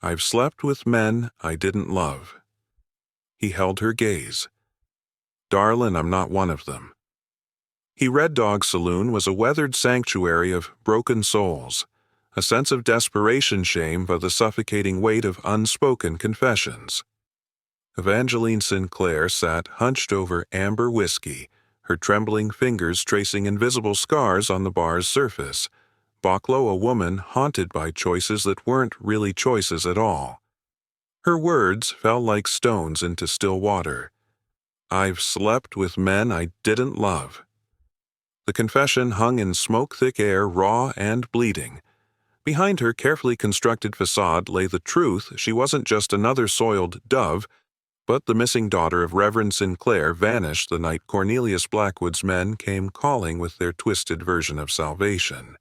I've slept with men I didn't love. He held her gaze. Darlin, I'm not one of them. Red Dog Saloon was a weathered sanctuary of broken souls, a sense of desperation shamed by the suffocating weight of unspoken confessions. Evangeline Sinclair sat hunched over amber whiskey, her trembling fingers tracing invisible scars on the bar's surface. Boklo, a woman haunted by choices that weren't really choices at all. Her words fell like stones into still water. I've slept with men I didn't love. The confession hung in smoke-thick air, raw and bleeding. Behind her carefully constructed facade lay the truth she wasn't just another soiled dove, but the missing daughter of Reverend Sinclair vanished the night Cornelius Blackwood's men came calling with their twisted version of salvation.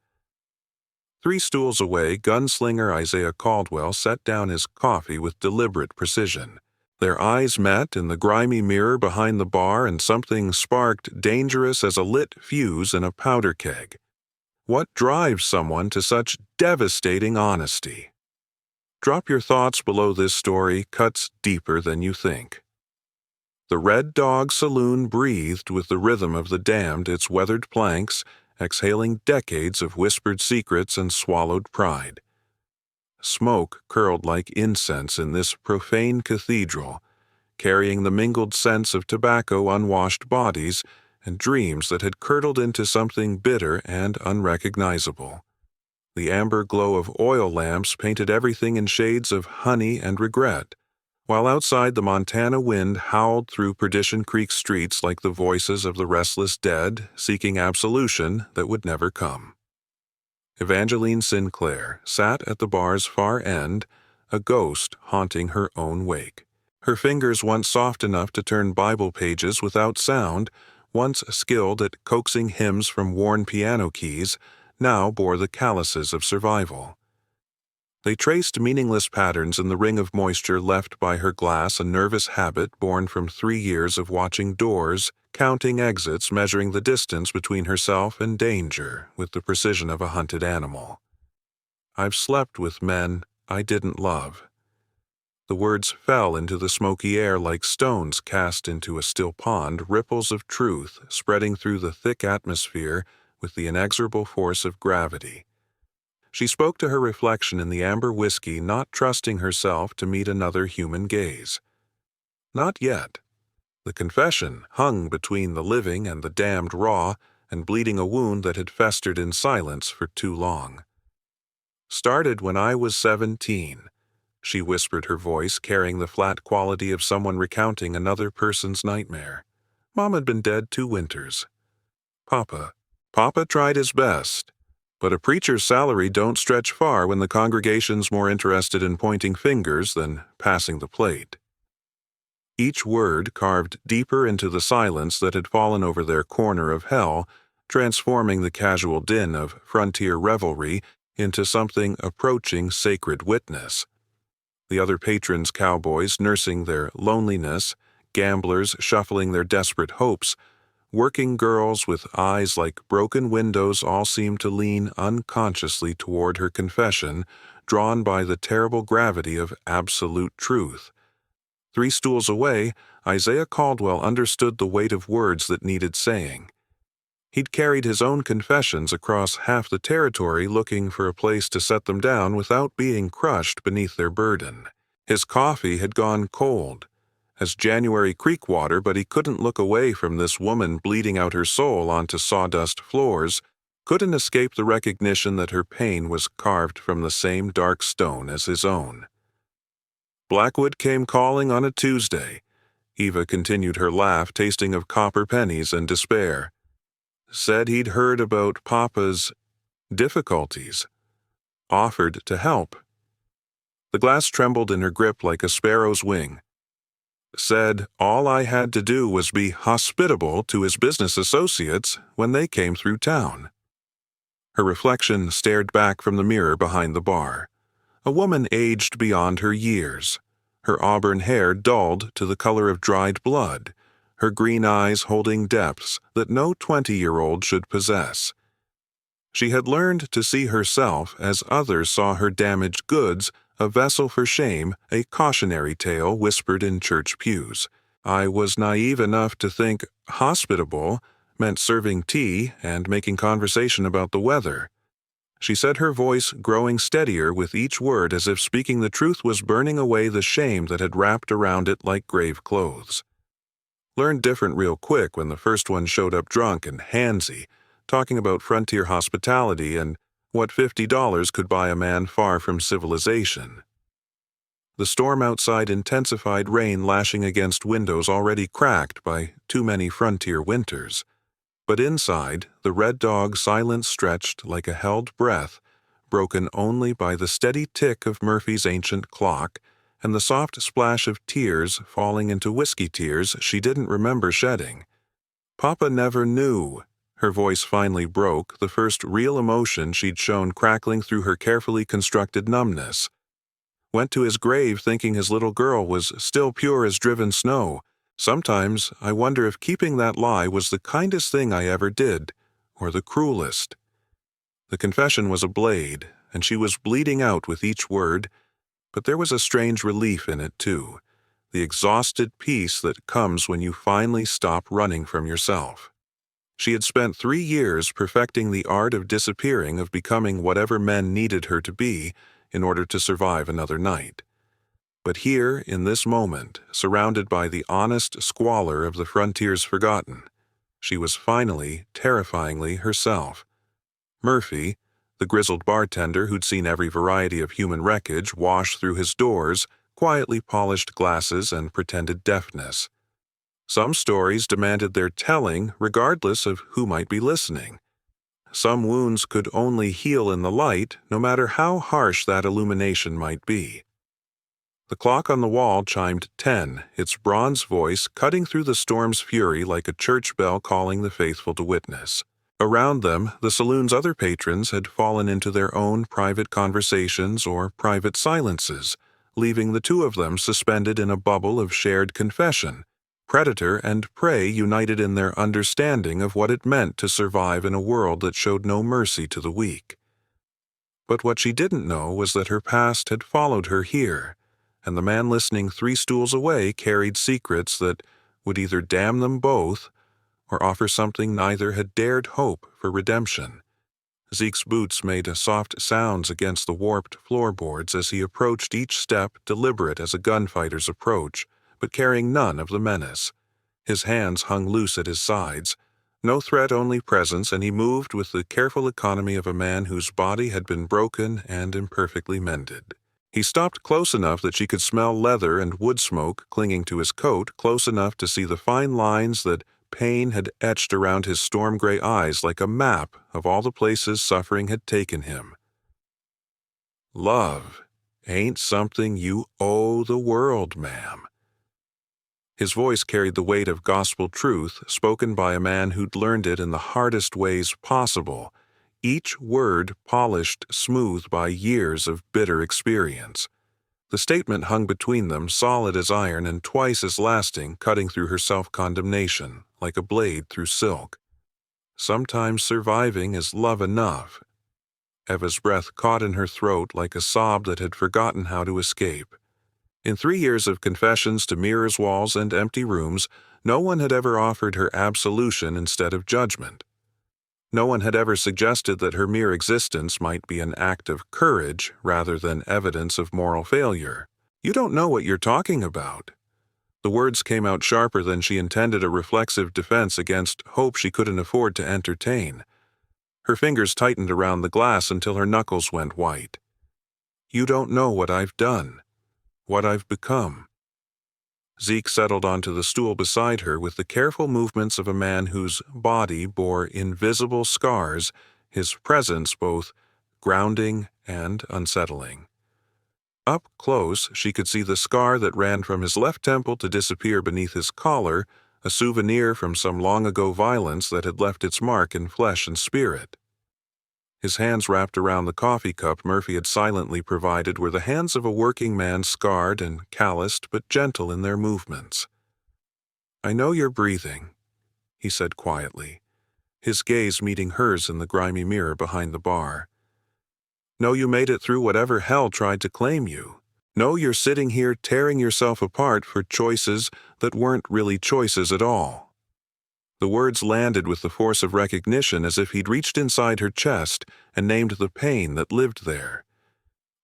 3 stools away, gunslinger Isaiah Caldwell set down his coffee with deliberate precision. Their eyes met in the grimy mirror behind the bar, and something sparked dangerous as a lit fuse in a powder keg. What drives someone to such devastating honesty? Drop your thoughts below. This story cuts deeper than you think. The Red Dog Saloon breathed with the rhythm of the damned, its weathered planks, exhaling decades of whispered secrets and swallowed pride. Smoke curled like incense in this profane cathedral, carrying the mingled scents of tobacco, unwashed bodies, and dreams that had curdled into something bitter and unrecognizable. The amber glow of oil lamps painted everything in shades of honey and regret, while outside the Montana wind howled through Perdition Creek streets like the voices of the restless dead seeking absolution that would never come. Evangeline Sinclair sat at the bar's far end, a ghost haunting her own wake. Her fingers, once soft enough to turn Bible pages without sound, once skilled at coaxing hymns from worn piano keys, now bore the calluses of survival. They traced meaningless patterns in the ring of moisture left by her glass, a nervous habit born from 3 years of watching doors, counting exits, measuring the distance between herself and danger with the precision of a hunted animal. I've slept with men I didn't love. The words fell into the smoky air like stones cast into a still pond, ripples of truth spreading through the thick atmosphere with the inexorable force of gravity. She spoke to her reflection in the amber whiskey, not trusting herself to meet another human gaze. Not yet. The confession hung between the living and the damned, raw and bleeding, a wound that had festered in silence for too long. Started when I was 17, she whispered, her voice carrying the flat quality of someone recounting another person's nightmare. Mom had been dead 2 winters. Papa tried his best, but a preacher's salary don't stretch far when the congregation's more interested in pointing fingers than passing the plate. Each word carved deeper into the silence that had fallen over their corner of hell, transforming the casual din of frontier revelry into something approaching sacred witness. The other patrons, cowboys nursing their loneliness, gamblers shuffling their desperate hopes, working girls with eyes like broken windows, all seemed to lean unconsciously toward her confession, drawn by the terrible gravity of absolute truth. 3 stools away, Isaiah Caldwell understood the weight of words that needed saying. He'd carried his own confessions across half the territory, looking for a place to set them down without being crushed beneath their burden. His coffee had gone cold as January creek water, but he couldn't look away from this woman bleeding out her soul onto sawdust floors, couldn't escape the recognition that her pain was carved from the same dark stone as his own. Blackwood came calling on a Tuesday. Eva continued her laugh, tasting of copper pennies and despair. Said he'd heard about Papa's difficulties. Offered to help. The glass trembled in her grip like a sparrow's wing. Said all I had to do was be hospitable to his business associates when they came through town. Her reflection stared back from the mirror behind the bar. A woman aged beyond her years, her auburn hair dulled to the color of dried blood, her green eyes holding depths that no 20-year-old should possess. She had learned to see herself as others saw her damaged goods a vessel for shame, a cautionary tale whispered in church pews. I was naive enough to think hospitable meant serving tea and making conversation about the weather. She said, her voice growing steadier with each word, as if speaking the truth was burning away the shame that had wrapped around it like grave clothes. Learned different real quick when the first one showed up drunk and handsy, talking about frontier hospitality and what $50 could buy a man far from civilization. The storm outside intensified, rain lashing against windows already cracked by too many frontier winters. But inside, the Red Dog's silence stretched like a held breath, broken only by the steady tick of Murphy's ancient clock and the soft splash of tears falling into whiskey tears she didn't remember shedding. Papa never knew. Her voice finally broke, the first real emotion she'd shown crackling through her carefully constructed numbness. Went to his grave thinking his little girl was still pure as driven snow. Sometimes I wonder if keeping that lie was the kindest thing I ever did, or the cruelest. The confession was a blade, and she was bleeding out with each word, but there was a strange relief in it too, the exhausted peace that comes when you finally stop running from yourself. She had spent 3 years perfecting the art of disappearing, of becoming whatever men needed her to be in order to survive another night. But here, in this moment, surrounded by the honest squalor of the frontier's forgotten, she was finally, terrifyingly herself. Murphy, the grizzled bartender who'd seen every variety of human wreckage wash through his doors, quietly polished glasses and pretended deafness. Some stories demanded their telling regardless of who might be listening. Some wounds could only heal in the light, no matter how harsh that illumination might be. The clock on the wall chimed 10, its bronze voice cutting through the storm's fury like a church bell calling the faithful to witness. Around them, the saloon's other patrons had fallen into their own private conversations or private silences, leaving the two of them suspended in a bubble of shared confession, predator and prey united in their understanding of what it meant to survive in a world that showed no mercy to the weak. But what she didn't know was that her past had followed her here, and the man listening 3 stools away carried secrets that would either damn them both or offer something neither had dared hope for redemption. Zeke's boots made soft sounds against the warped floorboards as he approached each step, deliberate as a gunfighter's approach, but carrying none of the menace. His hands hung loose at his sides. No threat, only presence, and he moved with the careful economy of a man whose body had been broken and imperfectly mended. He stopped close enough that she could smell leather and wood smoke clinging to his coat, close enough to see the fine lines that pain had etched around his storm-gray eyes like a map of all the places suffering had taken him. Love ain't something you owe the world, ma'am. His voice carried the weight of gospel truth, spoken by a man who'd learned it in the hardest ways possible, each word polished smooth by years of bitter experience. The statement hung between them, solid as iron and twice as lasting, cutting through her self-condemnation, like a blade through silk. Sometimes surviving is love enough. Eva's breath caught in her throat like a sob that had forgotten how to escape. In 3 years of confessions to mirrors, walls, and empty rooms, no one had ever offered her absolution instead of judgment. No one had ever suggested that her mere existence might be an act of courage rather than evidence of moral failure. You don't know what you're talking about. The words came out sharper than she intended, a reflexive defense against hope she couldn't afford to entertain. Her fingers tightened around the glass until her knuckles went white. You don't know what I've done, what I've become. Zeke settled onto the stool beside her with the careful movements of a man whose body bore invisible scars, his presence both grounding and unsettling. Up close, she could see the scar that ran from his left temple to disappear beneath his collar, a souvenir from some long-ago violence that had left its mark in flesh and spirit. His hands wrapped around the coffee cup Murphy had silently provided were the hands of a working man, scarred and calloused but gentle in their movements. I know you're breathing, he said quietly, his gaze meeting hers in the grimy mirror behind the bar. Know you made it through whatever hell tried to claim you. Know you're sitting here tearing yourself apart for choices that weren't really choices at all. The words landed with the force of recognition, as if he'd reached inside her chest and named the pain that lived there.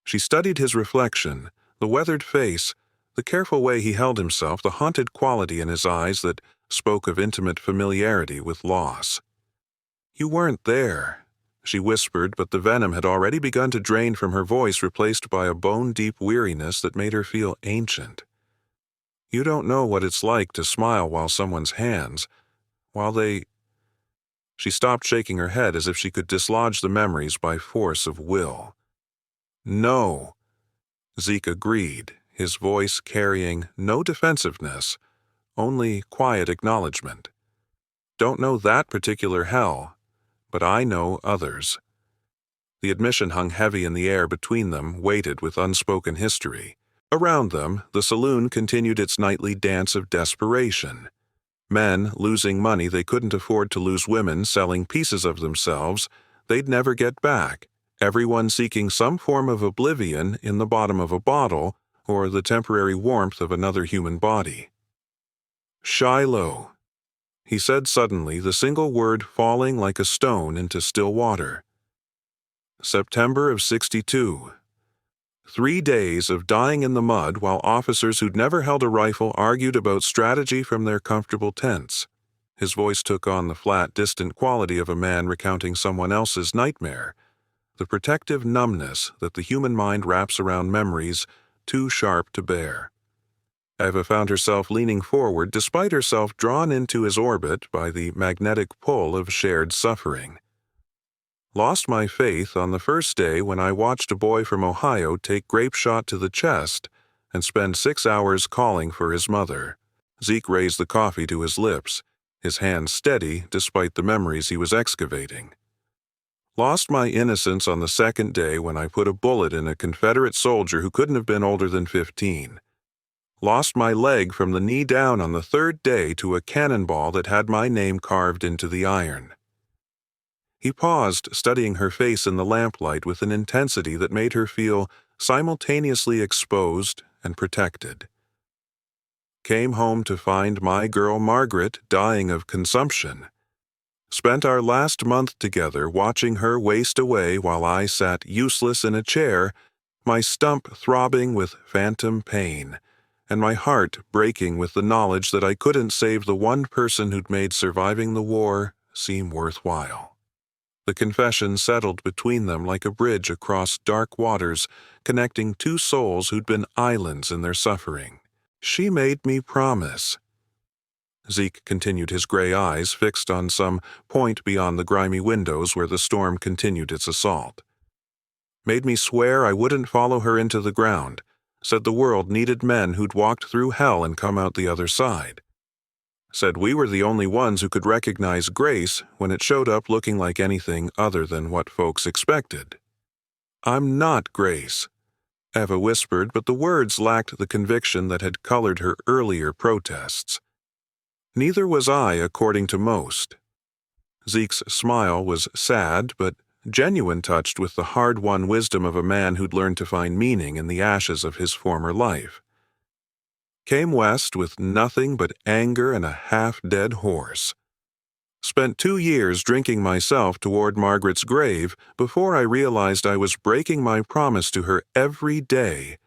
She studied his reflection, the weathered face, the careful way he held himself, the haunted quality in his eyes that spoke of intimate familiarity with loss. "You weren't there," she whispered, but the venom had already begun to drain from her voice, replaced by a bone-deep weariness that made her feel ancient. "You don't know what it's like to smile while someone's hands, while they—" She stopped, shaking her head as if she could dislodge the memories by force of will. "No," Zeke agreed, his voice carrying no defensiveness, only quiet acknowledgement. "Don't know that particular hell, but I know others." The admission hung heavy in the air between them, weighted with unspoken history. Around them, the saloon continued its nightly dance of desperation. Men losing money they couldn't afford to lose, women selling pieces of themselves they'd never get back, everyone seeking some form of oblivion in the bottom of a bottle or the temporary warmth of another human body. "Shiloh," he said suddenly, the single word falling like a stone into still water. "September of '62. 3 days of dying in the mud while officers who'd never held a rifle argued about strategy from their comfortable tents." His voice took on the flat, distant quality of a man recounting someone else's nightmare, the protective numbness that the human mind wraps around memories too sharp to bear. Eva found herself leaning forward, despite herself drawn into his orbit by the magnetic pull of shared suffering. "Lost my faith on the first day when I watched a boy from Ohio take grape shot to the chest and spend 6 hours calling for his mother." Zeke raised the coffee to his lips, his hand steady despite the memories he was excavating. "Lost my innocence on the second day when I put a bullet in a Confederate soldier who couldn't have been older than 15. Lost my leg from the knee down on the third day to a cannonball that had my name carved into the iron." He paused, studying her face in the lamplight with an intensity that made her feel simultaneously exposed and protected. "Came home to find my girl Margaret dying of consumption. Spent our last month together watching her waste away while I sat useless in a chair, my stump throbbing with phantom pain, and my heart breaking with the knowledge that I couldn't save the one person who'd made surviving the war seem worthwhile." The confession settled between them like a bridge across dark waters, connecting two souls who'd been islands in their suffering. "She made me promise." Zeke continued, his gray eyes fixed on some point beyond the grimy windows where the storm continued its assault. "Made me swear I wouldn't follow her into the ground. Said the world needed men who'd walked through hell and come out the other side. Said we were the only ones who could recognize grace when it showed up looking like anything other than what folks expected." "I'm not Grace," Eva whispered, but the words lacked the conviction that had colored her earlier protests. "Neither was I, according to most." Zeke's smile was sad, but genuine, touched with the hard-won wisdom of a man who'd learned to find meaning in the ashes of his former life. "Came west with nothing but anger and a half-dead horse. Spent 2 years drinking myself toward Margaret's grave before I realized I was breaking my promise to her every day.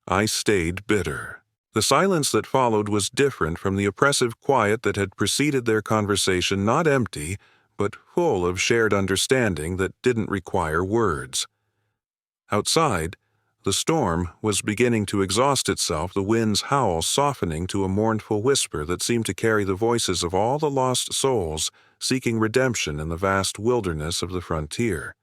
I stayed bitter." The silence that followed was different from the oppressive quiet that had preceded their conversation, not empty, but full of shared understanding that didn't require words. Outside, the storm was beginning to exhaust itself, the wind's howl softening to a mournful whisper that seemed to carry the voices of all the lost souls seeking redemption in the vast wilderness of the frontier.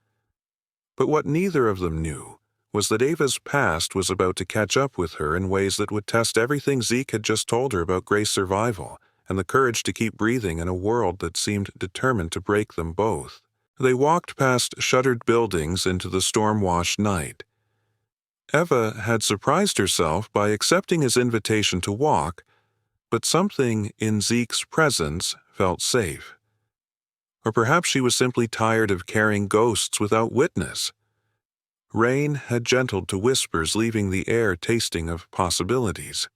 But what neither of them knew was that Ava's past was about to catch up with her in ways that would test everything Zeke had just told her about Grace's survival and the courage to keep breathing in a world that seemed determined to break them both. They walked past shuttered buildings into the storm-washed night. Eva had surprised herself by accepting his invitation to walk, but something in Zeke's presence felt safe. Or perhaps she was simply tired of carrying ghosts without witness. Rain had gentled to whispers, leaving the air tasting of possibilities.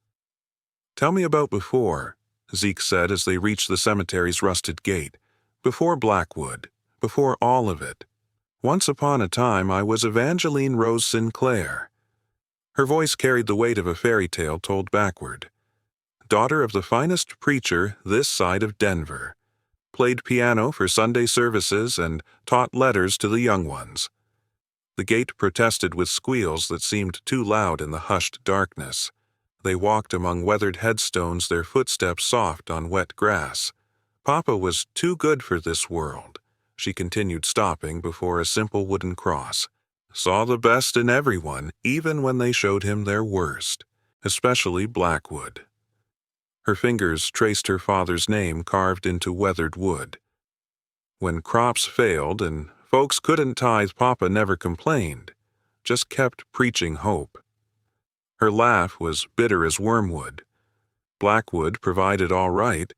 "Tell me about before," Zeke said as they reached the cemetery's rusted gate. "Before Blackwood. Before all of it. Once upon a time I was Evangeline Rose Sinclair." Her voice carried the weight of a fairy tale told backward. "Daughter of the finest preacher this side of Denver. Played piano for Sunday services and taught letters to the young ones." The gate protested with squeals that seemed too loud in the hushed darkness. They walked among weathered headstones, their footsteps soft on wet grass. "Papa was too good for this world," she continued, stopping before a simple wooden cross. "Saw the best in everyone, even when they showed him their worst, especially Blackwood." Her fingers traced her father's name carved into weathered wood. When crops failed and folks couldn't tithe, Papa never complained, just kept preaching hope. Her laugh was bitter as wormwood. Blackwood provided all right,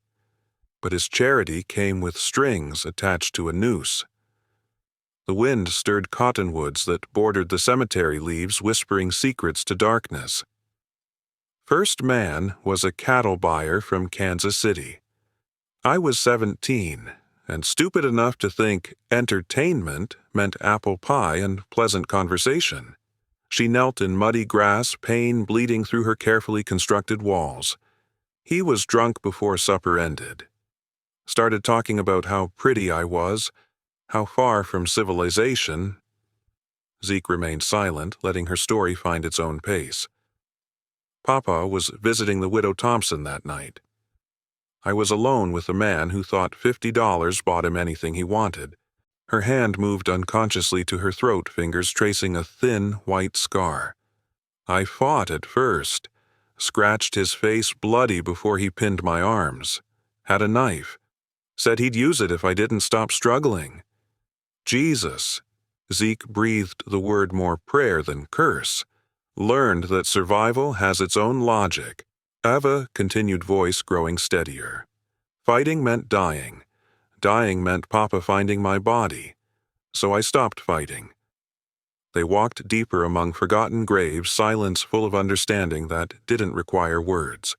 but his charity came with strings attached to a noose. The wind stirred cottonwoods that bordered the cemetery leaves, whispering secrets to darkness. First man was a cattle buyer from Kansas City. I was 17, and stupid enough to think entertainment meant apple pie and pleasant conversation. She knelt in muddy grass, pain bleeding through her carefully constructed walls. He was drunk before supper ended. Started talking about how pretty I was, how far from civilization. Zeke remained silent, letting her story find its own pace. Papa was visiting the widow Thompson that night. I was alone with a man who thought $50 bought him anything he wanted. Her hand moved unconsciously to her throat, fingers tracing a thin, white scar. I fought at first, scratched his face bloody before he pinned my arms, had a knife, said he'd use it if I didn't stop struggling. Jesus, Zeke breathed the word more prayer than curse, learned that survival has its own logic. Eva continued, voice growing steadier. Fighting meant dying. Dying meant Papa finding my body. So I stopped fighting. They walked deeper among forgotten graves, silence full of understanding that didn't require words.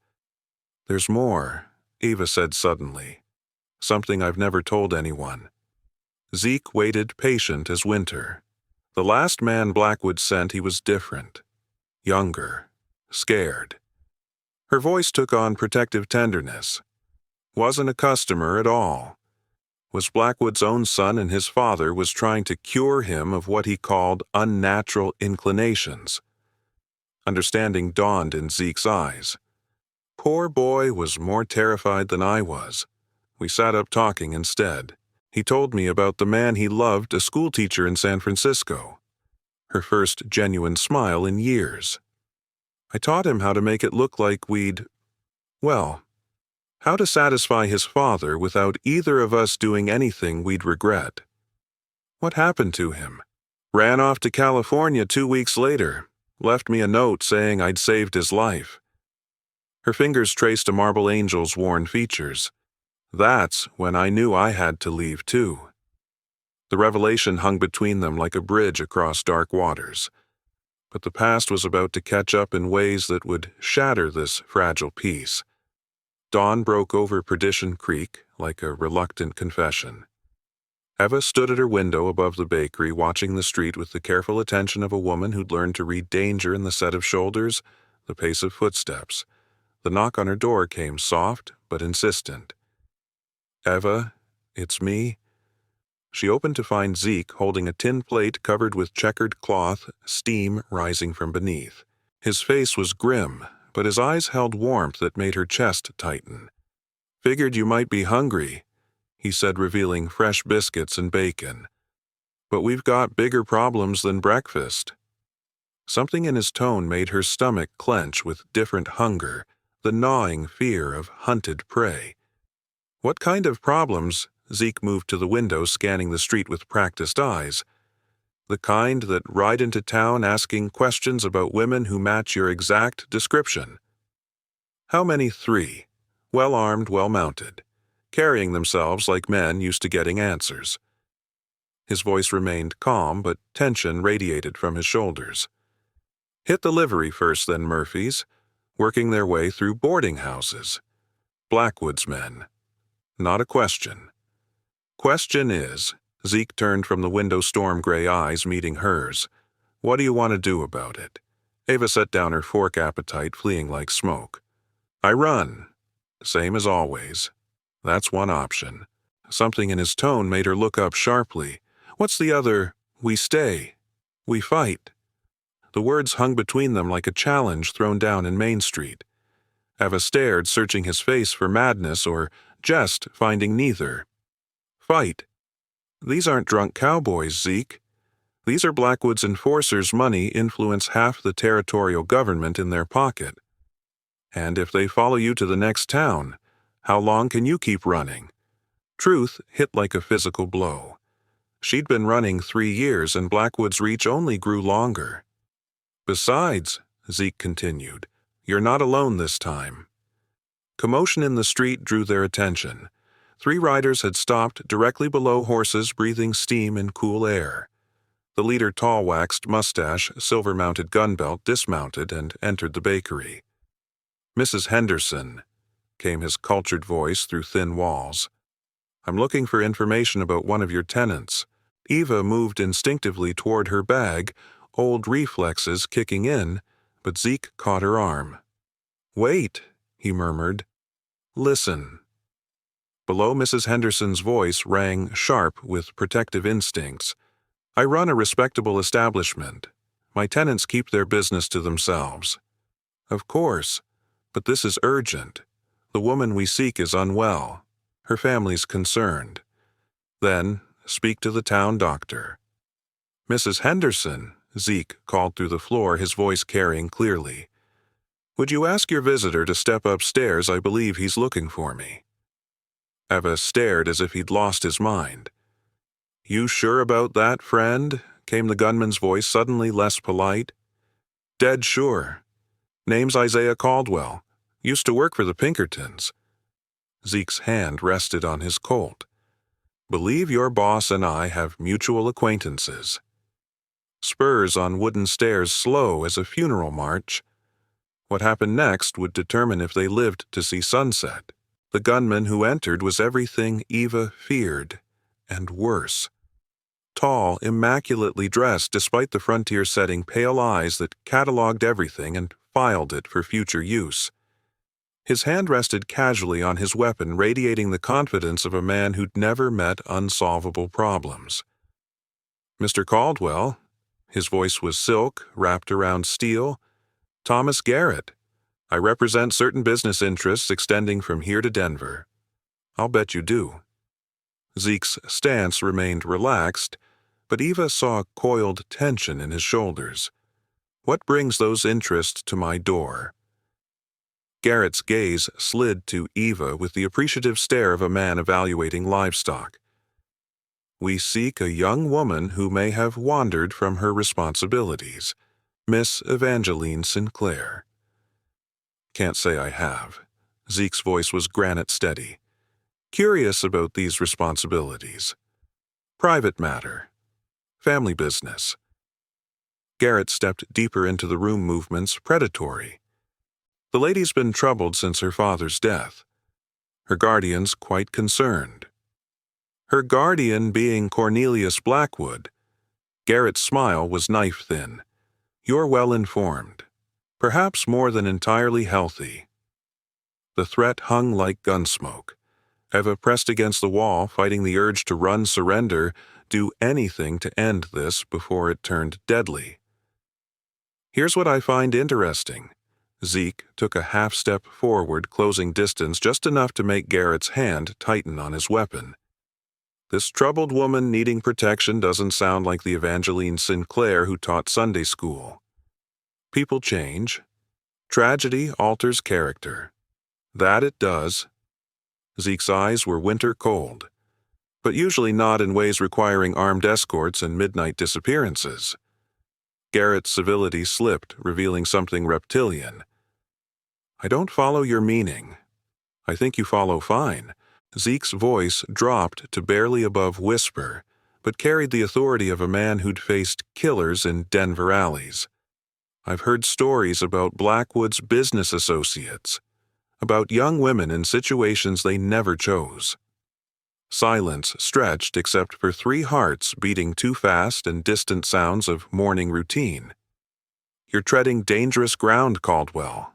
"There's more," Eva said suddenly. "Something I've never told anyone." Zeke waited, patient as winter. The last man Blackwood sent, he was different. Younger. Scared. Her voice took on protective tenderness. Wasn't a customer at all. Was Blackwood's own son, and his father was trying to cure him of what he called unnatural inclinations. Understanding dawned in Zeke's eyes. Poor boy was more terrified than I was. We sat up talking instead. He told me about the man he loved, a schoolteacher in San Francisco. Her first genuine smile in years. I taught him how to make it look like how to satisfy his father without either of us doing anything we'd regret. What happened to him? Ran off to California 2 weeks later, left me a note saying I'd saved his life. Her fingers traced a marble angel's worn features. That's when I knew I had to leave too. The revelation hung between them like a bridge across dark waters. But the past was about to catch up in ways that would shatter this fragile peace. Dawn broke over Perdition Creek like a reluctant confession. Eva stood at her window above the bakery, watching the street with the careful attention of a woman who'd learned to read danger in the set of shoulders, the pace of footsteps. The knock on her door came soft but insistent. "Eva, it's me." She opened to find Zeke holding a tin plate covered with checkered cloth, steam rising from beneath. His face was grim, but his eyes held warmth that made her chest tighten. "Figured you might be hungry," he said, revealing fresh biscuits and bacon. "But we've got bigger problems than breakfast." Something in his tone made her stomach clench with different hunger, the gnawing fear of hunted prey. "What kind of problems?" Zeke moved to the window, scanning the street with practiced eyes. "The kind that ride into town asking questions about women who match your exact description." "How many?" "3. Well-armed, well-mounted. Carrying themselves like men used to getting answers." His voice remained calm, but tension radiated from his shoulders. Hit the livery first, then Murphy's, working their way through boarding houses. Blackwood's men. Not a question. Question is, Zeke turned from the window storm-gray eyes meeting hers. What do you want to do about it? Ava set down her fork, appetite fleeing like smoke. I run. Same as always. That's one option. Something in his tone made her look up sharply. What's the other? We stay. We fight. The words hung between them like a challenge thrown down in Main Street. Ava stared, searching his face for madness or jest, finding neither. Fight. These aren't drunk cowboys, Zeke. These are Blackwood's enforcers' money influence half the territorial government in their pocket. And if they follow you to the next town, how long can you keep running? Truth hit like a physical blow. She'd been running 3 years, and Blackwood's reach only grew longer. Besides, Zeke continued, you're not alone this time. Commotion in the street drew their attention. 3 riders had stopped directly below horses breathing steam and cool air. The leader, tall-waxed, mustache, silver-mounted gun belt, dismounted and entered the bakery. Mrs. Henderson, came his cultured voice through thin walls. I'm looking for information about one of your tenants. Eva moved instinctively toward her bag, old reflexes kicking in, but Zeke caught her arm. Wait, he murmured. Listen. Below Mrs. Henderson's voice rang sharp with protective instincts. I run a respectable establishment. My tenants keep their business to themselves. Of course, but this is urgent. The woman we seek is unwell. Her family's concerned. Then, speak to the town doctor. Mrs. Henderson, Zeke called through the floor, his voice carrying clearly. Would you ask your visitor to step upstairs? I believe he's looking for me. Eva stared as if he'd lost his mind. You sure about that, friend? Came the gunman's voice, suddenly less polite. Dead sure. Name's Isaiah Caldwell. Used to work for the Pinkertons. Zeke's hand rested on his Colt. Believe your boss and I have mutual acquaintances. Spurs on wooden stairs slow as a funeral march. What happened next would determine if they lived to see sunset. The gunman who entered was everything Eva feared, and worse. Tall, immaculately dressed despite the frontier-setting pale eyes that cataloged everything and filed it for future use. His hand rested casually on his weapon, radiating the confidence of a man who'd never met unsolvable problems. Mr. Caldwell, his voice was silk, wrapped around steel. Thomas Garrett. I represent certain business interests extending from here to Denver. I'll bet you do. Zeke's stance remained relaxed, but Eva saw coiled tension in his shoulders. What brings those interests to my door? Garrett's gaze slid to Eva with the appreciative stare of a man evaluating livestock. We seek a young woman who may have wandered from her responsibilities. Miss Evangeline Sinclair. Can't say I have. Zeke's voice was granite steady. Curious about these responsibilities. Private matter. Family business. Garrett stepped deeper into the room, movements predatory. The lady's been troubled since her father's death. Her guardian's quite concerned. Her guardian being Cornelius Blackwood. Garrett's smile was knife-thin. You're well informed. Perhaps more than entirely healthy. The threat hung like gunsmoke. Eva pressed against the wall, fighting the urge to run, surrender, do anything to end this before it turned deadly. Here's what I find interesting. Zeke took a half-step forward, closing distance just enough to make Garrett's hand tighten on his weapon. This troubled woman needing protection doesn't sound like the Evangeline Sinclair who taught Sunday school. People change. Tragedy alters character. That it does. Zeke's eyes were winter cold, but usually not in ways requiring armed escorts and midnight disappearances. Garrett's civility slipped, revealing something reptilian. I don't follow your meaning. I think you follow fine. Zeke's voice dropped to barely above whisper, but carried the authority of a man who'd faced killers in Denver alleys. I've heard stories about Blackwood's business associates, about young women in situations they never chose. Silence stretched except for 3 hearts beating too fast and distant sounds of morning routine. "You're treading dangerous ground, Caldwell."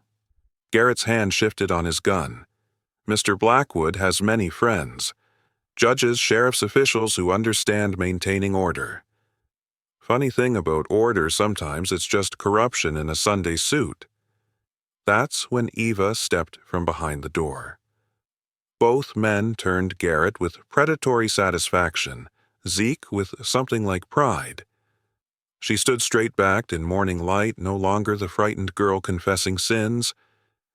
Garrett's hand shifted on his gun. "Mr. Blackwood has many friends. Judges, sheriff's officials who understand maintaining order. Funny thing about order, sometimes it's just corruption in a Sunday suit." That's when Eva stepped from behind the door. Both men turned Garrett with predatory satisfaction, Zeke with something like pride. She stood straight-backed in morning light, no longer the frightened girl confessing sins.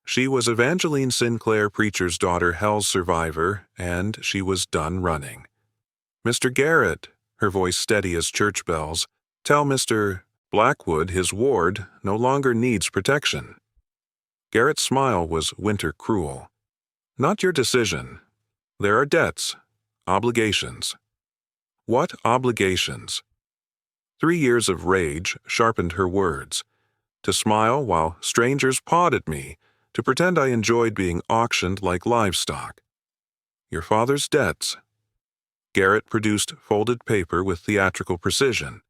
She was Evangeline Sinclair, preacher's daughter, Hell's survivor, and she was done running. "Mr. Garrett," her voice steady as church bells, "tell Mr. Blackwood his ward no longer needs protection." Garrett's smile was winter cruel. "Not your decision. There are debts, obligations." "What obligations?" 3 years of rage sharpened her words. To smile while strangers pawed at me, to pretend I enjoyed being auctioned like livestock. "Your father's debts." Garrett produced folded paper with theatrical precision.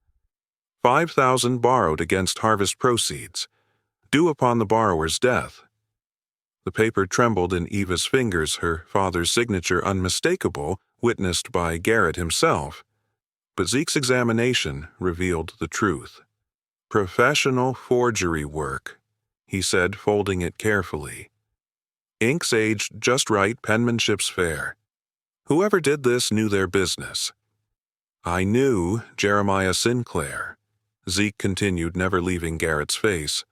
5,000 borrowed against harvest proceeds, due upon the borrower's death. The paper trembled in Eva's fingers, her father's signature unmistakable, witnessed by Garrett himself. But Zeke's examination revealed the truth. "Professional forgery work," he said, folding it carefully. "Inks aged just right, penmanship's fair. Whoever did this knew their business." "I knew Jeremiah Sinclair," Zeke continued, never leaving Garrett's face.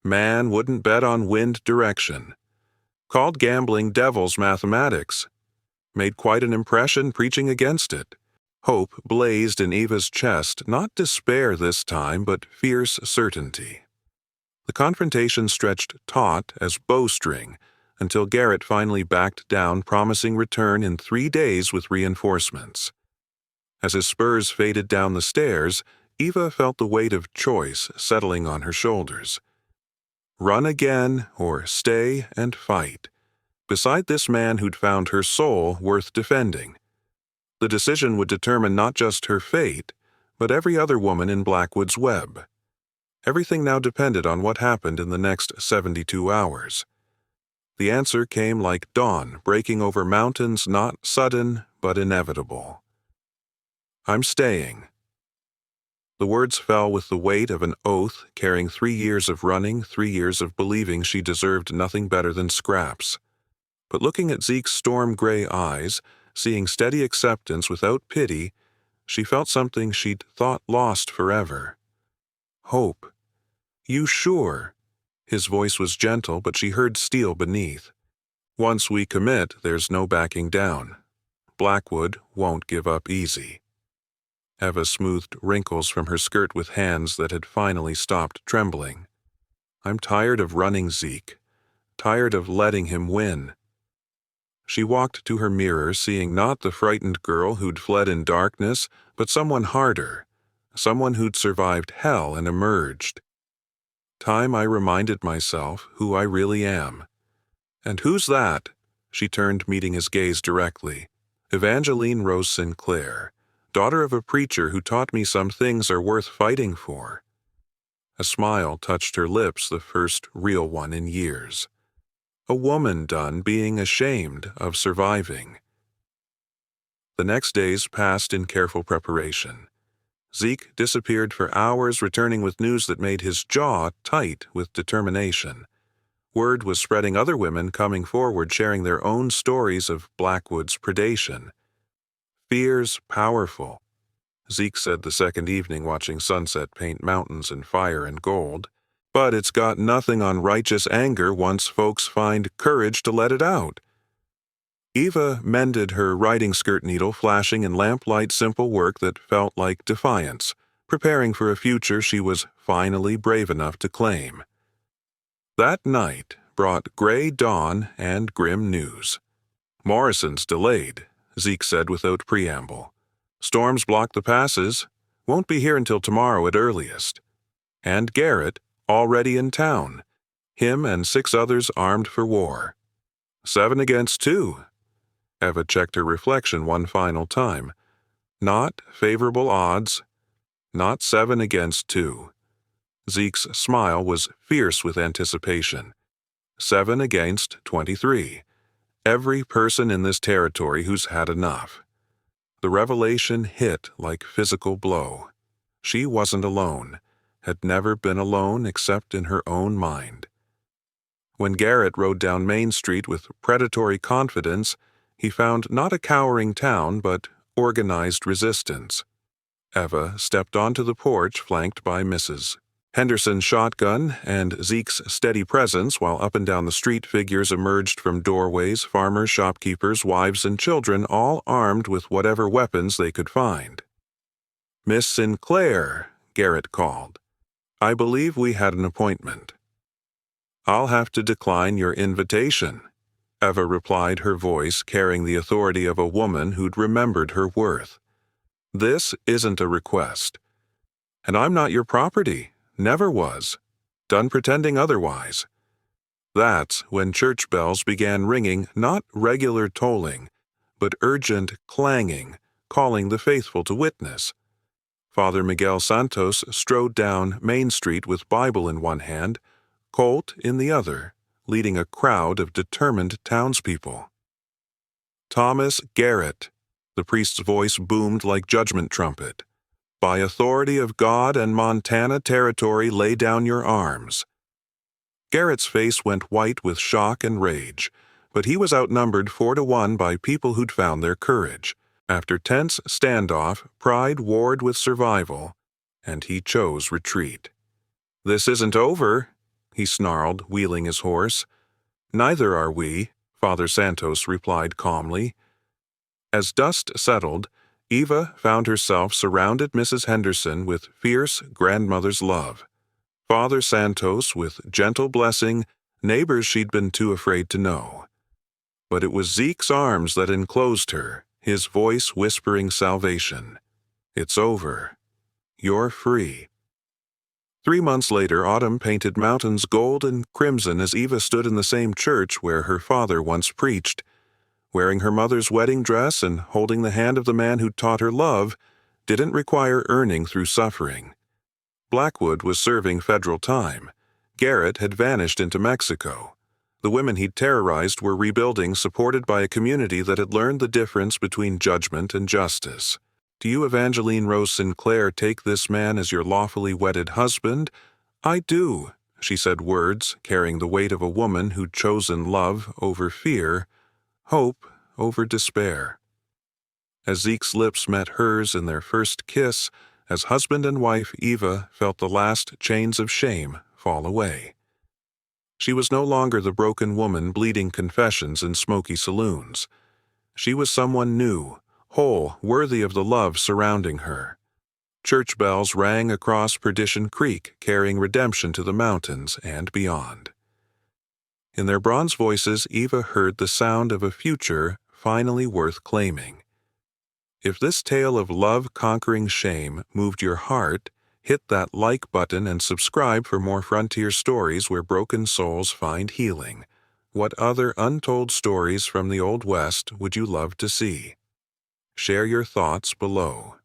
"Man wouldn't bet on wind direction. Called gambling devil's mathematics. Made quite an impression preaching against it." Hope blazed in Eva's chest, not despair this time, but fierce certainty. The confrontation stretched taut as bowstring until Garrett finally backed down, promising return in 3 days with reinforcements. As his spurs faded down the stairs, Eva felt the weight of choice settling on her shoulders. Run again or stay and fight, beside this man who'd found her soul worth defending. The decision would determine not just her fate, but every other woman in Blackwood's web. Everything now depended on what happened in the next 72 hours. The answer came like dawn breaking over mountains, not sudden, but inevitable. "I'm staying." The words fell with the weight of an oath, carrying 3 years of running, 3 years of believing she deserved nothing better than scraps. But looking at Zeke's storm-gray eyes, seeing steady acceptance without pity, she felt something she'd thought lost forever. Hope. "You sure?" His voice was gentle, but she heard steel beneath. "Once we commit, there's no backing down. Blackwood won't give up easy." Eva smoothed wrinkles from her skirt with hands that had finally stopped trembling. "I'm tired of running, Zeke. Tired of letting him win." She walked to her mirror, seeing not the frightened girl who'd fled in darkness, but someone harder, someone who'd survived hell and emerged. Time I reminded myself who I really am. "And who's that?" She turned, meeting his gaze directly. "Evangeline Rose Sinclair, daughter of a preacher who taught me some things are worth fighting for." A smile touched her lips, the first real one in years. A woman done being ashamed of surviving. The next days passed in careful preparation. Zeke disappeared for hours, returning with news that made his jaw tight with determination. Word was spreading, other women coming forward, sharing their own stories of Blackwood's predation. "Fear's powerful," Zeke said the second evening, watching sunset paint mountains in fire and gold. "But it's got nothing on righteous anger once folks find courage to let it out." Eva mended her riding skirt needle, flashing in lamplight simple work that felt like defiance, preparing for a future she was finally brave enough to claim. That night brought gray dawn and grim news. "Morrison's delayed," Zeke said without preamble. Storms block the passes. Won't be here until tomorrow at earliest. And Garrett, already in town. Him and 6 others armed for war. 7 against 2. Eva checked her reflection one final time. Not favorable odds. Not 7 against 2. Zeke's smile was fierce with anticipation. 7 against 23. Every person in this territory who's had enough. The revelation hit like physical blow. She wasn't alone, had never been alone except in her own mind. When Garrett rode down Main Street with predatory confidence, he found not a cowering town but organized resistance. Eva stepped onto the porch flanked by Mrs. Henderson's shotgun and Zeke's steady presence while up and down the street figures emerged from doorways, farmers, shopkeepers, wives, and children, all armed with whatever weapons they could find. "Miss Sinclair," Garrett called. "I believe we had an appointment." "I'll have to decline your invitation," Eva replied, her voice carrying the authority of a woman who'd remembered her worth. "This isn't a request. And I'm not your property. Never was. Done pretending otherwise." That's when church bells began ringing, not regular tolling, but urgent clanging, calling the faithful to witness. Father Miguel Santos strode down Main Street with Bible in one hand, Colt in the other, leading a crowd of determined townspeople. "Thomas Garrett," the priest's voice boomed like judgment trumpet. "By authority of God and Montana Territory, lay down your arms." Garrett's face went white with shock and rage, but he was outnumbered 4-1 by people who'd found their courage. After tense standoff, pride warred with survival, and he chose retreat. "This isn't over," he snarled, wheeling his horse. "Neither are we," Father Santos replied calmly. As dust settled, Eva found herself surrounded Mrs. Henderson with fierce grandmother's love. Father Santos with gentle blessing, neighbors she'd been too afraid to know. But it was Zeke's arms that enclosed her, his voice whispering salvation. "It's over. You're free." 3 months later, autumn painted mountains gold and crimson as Eva stood in the same church where her father once preached. Wearing her mother's wedding dress and holding the hand of the man who taught her love didn't require earning through suffering. Blackwood was serving federal time. Garrett had vanished into Mexico. The women he'd terrorized were rebuilding, supported by a community that had learned the difference between judgment and justice. "Do you, Evangeline Rose Sinclair, take this man as your lawfully wedded husband?" "I do," she said, words carrying the weight of a woman who'd chosen love over fear, hope over despair. As Zeke's lips met hers in their first kiss, as husband and wife, Eva felt the last chains of shame fall away. She was no longer the broken woman bleeding confessions in smoky saloons. She was someone new, whole, worthy of the love surrounding her. Church bells rang across Perdition Creek, carrying redemption to the mountains and beyond. In their bronze voices, Eva heard the sound of a future finally worth claiming. If this tale of love conquering shame moved your heart, hit that like button and subscribe for more frontier stories where broken souls find healing. What other untold stories from the Old West would you love to see? Share your thoughts below.